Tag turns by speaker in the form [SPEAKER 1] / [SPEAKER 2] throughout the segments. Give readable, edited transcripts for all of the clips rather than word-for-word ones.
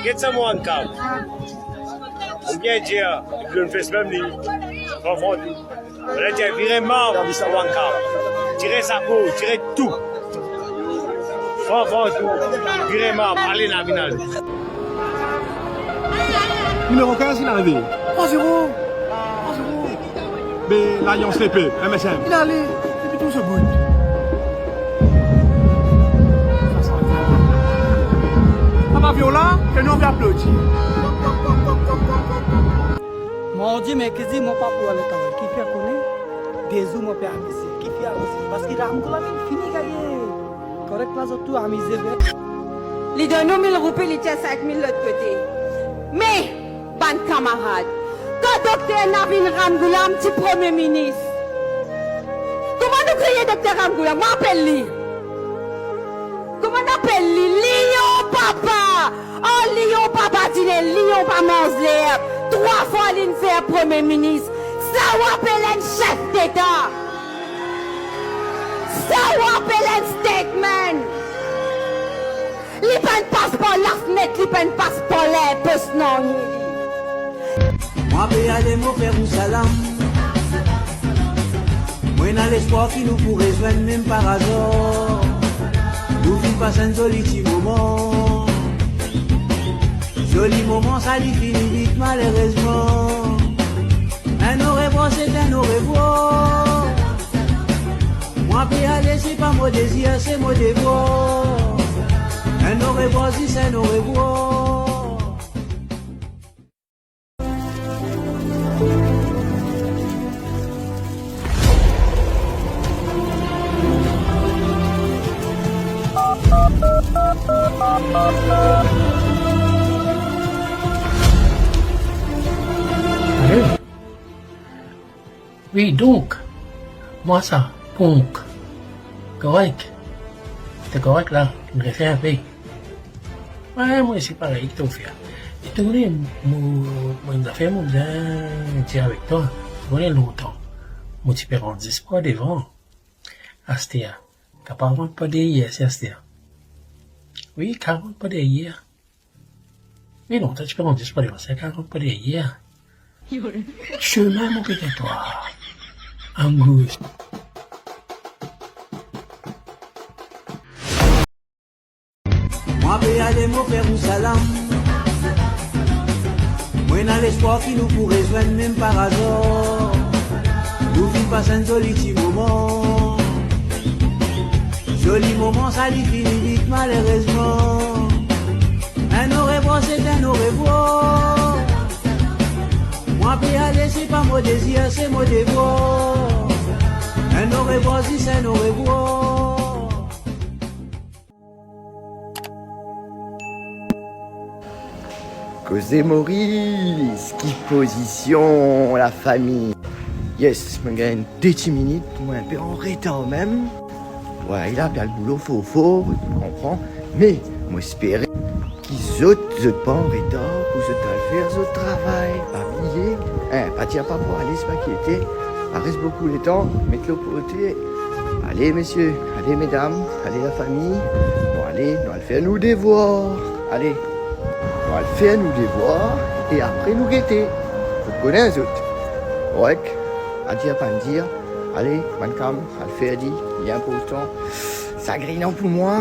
[SPEAKER 1] Qu'est-ce que moi en cas? Ou bien dire, je ne fais même ni. Franchement, on a dit vraiment, vous savez en cas. Tirez sa peau, tirez tout. Franchement, tout. Vraiment, allez dans la finale.
[SPEAKER 2] Numéro 15, il est arrivé. 3-0. Mais l'Alliance l'épée, MSM. Il est allé, et puis tout se bout. Ça va Viola, que nous on va applaudir.
[SPEAKER 3] Mon Dieu, mais qu'est-ce que mon papa pour aller travailler? Qui fait connaître? Des hommes m'ont amusé. Qui fait amuser? Parce qu'il a fini gagner. Correct, là, tout amusé.
[SPEAKER 4] Les donne 1000 roupies, les tient 5000 de l'autre côté. Mais, bonne camarade, quand docteur Navin Ramgoulam, petit premier ministre, comment nous crions docteur Ramgoulam? Moi, appelle-lui. Comment on appelle lui? Lion papa! Oh, Lion papa, dit Lion pas Manzler. 3 fois l'une fait premier ministre. Ça ou appelle un chef d'État. Ça ou appelle un statement. Li pas un passeport la fenêtre, li pas un passeport l'air, parce non.
[SPEAKER 5] Moi, peux aller mon frère ou salam. Moi, dans l'espoir qui nous pourrait joindre même par hasard. Nous vivons pas un joli petit moment. Joli moment, ça lui finit vite malheureusement. Un au revoir, c'est un au revoir. Moi, puis aller, c'est pas mon désir, c'est mon devoir. Un au revoir, si c'est un au revoir.
[SPEAKER 6] Oui, donc, moi ça, donc, correct. C'est correct là, tu me refais un peu. Ouais, moi c'est pareil que tu fais. Et tu connais, moi, il m'a fait mon bien dire avec toi, tu connais longtemps. Moi, tu perds en espoir devant. Astéa, qu'apparemment pas d'hier, c'est Astéa. Oui, 40 pas d'hier. Mais non, tu perds en espoir devant, c'est 40 pas d'hier. Chemin, mon petit toi. Angus.
[SPEAKER 5] Moi, peux aller mon frère ou salam. Moi, dans l'espoir qui nous pourrait joindre même par hasard. Nous vivons pas un joli petit moment. Joli moment, ça lui finit vite malheureusement. Un au revoir, c'est un au revoir. Moi, puis aller, c'est pas mon désir, c'est mon devoir. Un au revoir, si c'est un au revoir.
[SPEAKER 7] Cosé Maurice, qui position, la famille. Yes, je gagne 10 minutes, moi un peu en retard même. Ouais, il a bien le boulot, faux, tu comprends. Mais, moi espérais qu'ils autres pas en retard, pour se faire ce travail, pas billet. Hein, pas dire pas pour aller se m'inquiéter. Ça reste beaucoup le temps, mettre-le pour côté. Allez, messieurs, allez, mesdames, allez, la famille. Bon, allez, on va le faire nous devoirs. Allez, on va le faire nous devoirs et après nous guetter. Vous connaissez les autres. Ouais, à dire, pas à dire. Allez, mancam, à le faire dit, il est important. Ça grinant pour moi,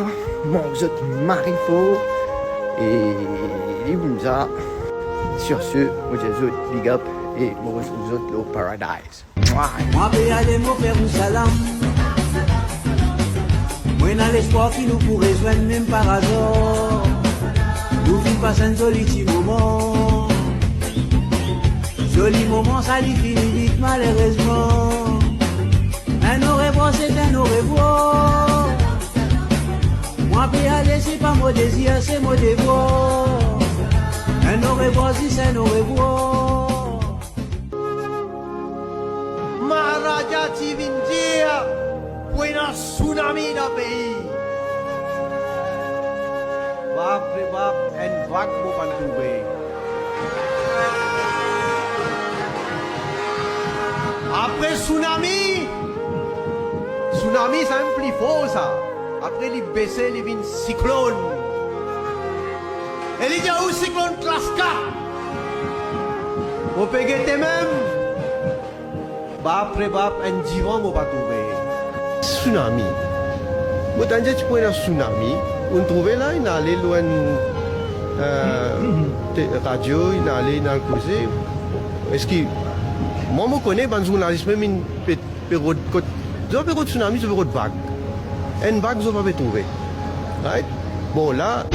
[SPEAKER 7] mon autres marifaux. Et les Boumza. Sur ce, moi je vous big up et moi je vous autres au paradise.
[SPEAKER 5] Moi, peux aller mon frère ou salam. Moi, dans l'espoir qui nous pourrait joindre même par hasard. Nous vivons pas un joli petit moment. Joli moment, ça lui finit vite malheureusement. Un au revoir, c'est un au revoir. Moi, puis aller, c'est pas mon désir, c'est mon devoir. Un au revoir, si c'est un au revoir.
[SPEAKER 2] Maharaja Tivindia, buena tsunami dans le pays. Bap, and vague mo pantoubé. Après tsunami, c'est un plus faux ça. Après, il baissait, il vient cyclone.
[SPEAKER 5] Et il y a aussi cyclone classe 4. Vous payez même. Bap après bap, un divan, vous pas trouver. Tsunami. Vous avez dit que tsunami. On trouvait là, il allait loin radio, il allait dans le cruiser. Est-ce que moi, je connais les journalistes, même une période de tsunami, c'est une période vague. Une vague, je ne vais pas trouver. Right? Bon, là.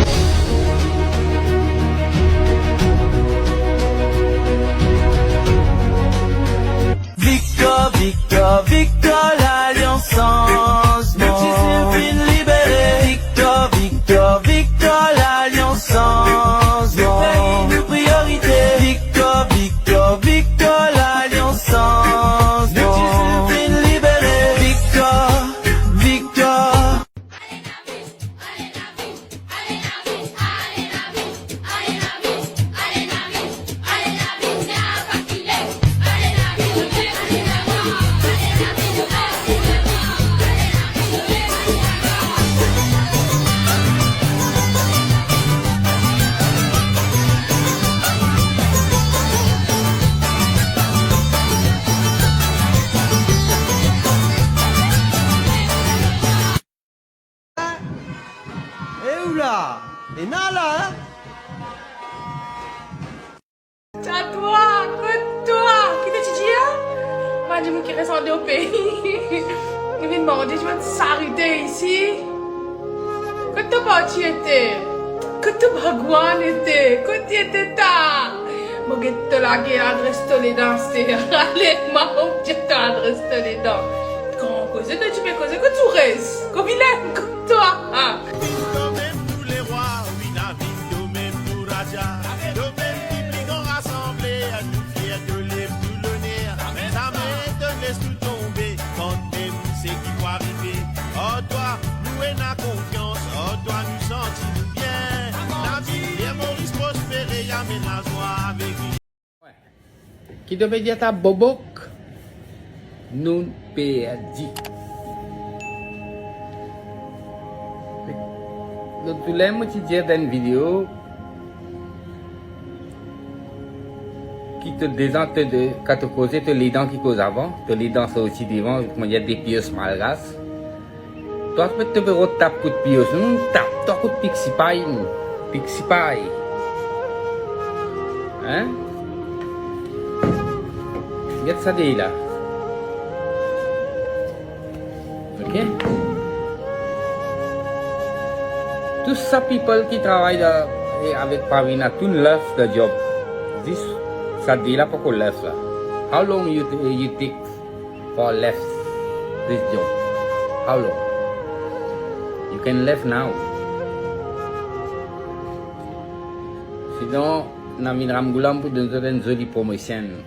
[SPEAKER 8] Victor, Victor, Victor, l'alliance changement. Multisylvine libérée. Victor, Victor, Victor, l'alliance changement. Le pays nous priorité. Victor, Victor, Victor, l'alliance changement. Multisylvine libérée. Victor, Victor.
[SPEAKER 5] Et où là? Et là, hein?
[SPEAKER 9] Tais-toi, écoute-toi. Qui te dit, hein? Moi, je me reste en deux pays. Il vient de demander, je vais s'arrêter ici. Que tu parti était? Que tu bagouan était? Que tu étais tard? Moi, je te laguer l'adresse de les dents. Allez, moi, je te l'adresse de les dents. Quand on cause, tu peux causer que tu restes. Comme il est, comme toi. Hein?
[SPEAKER 10] Qui devait dire à Bobok, nous perdu. Donc, tu l'aimes, tu dis dans une vidéo qui te désente de, quand tu causes, tu les dents qui causent avant, tu les dents sont aussi devant, comment dire, des pièces malgrasses. Toi, tu peux te taper coup de pièces, tape, toi, coup de pixipaille, pixipaille. Hein? Regarde ça là. Ok? Tous ces people qui travaillent avec Pavina, tout left the job. This, ça dit là pourquoi left là. How long you take for left this job? How long? You can left now. Sinon, Namin Ramgoulam pour donner une jolie promotion.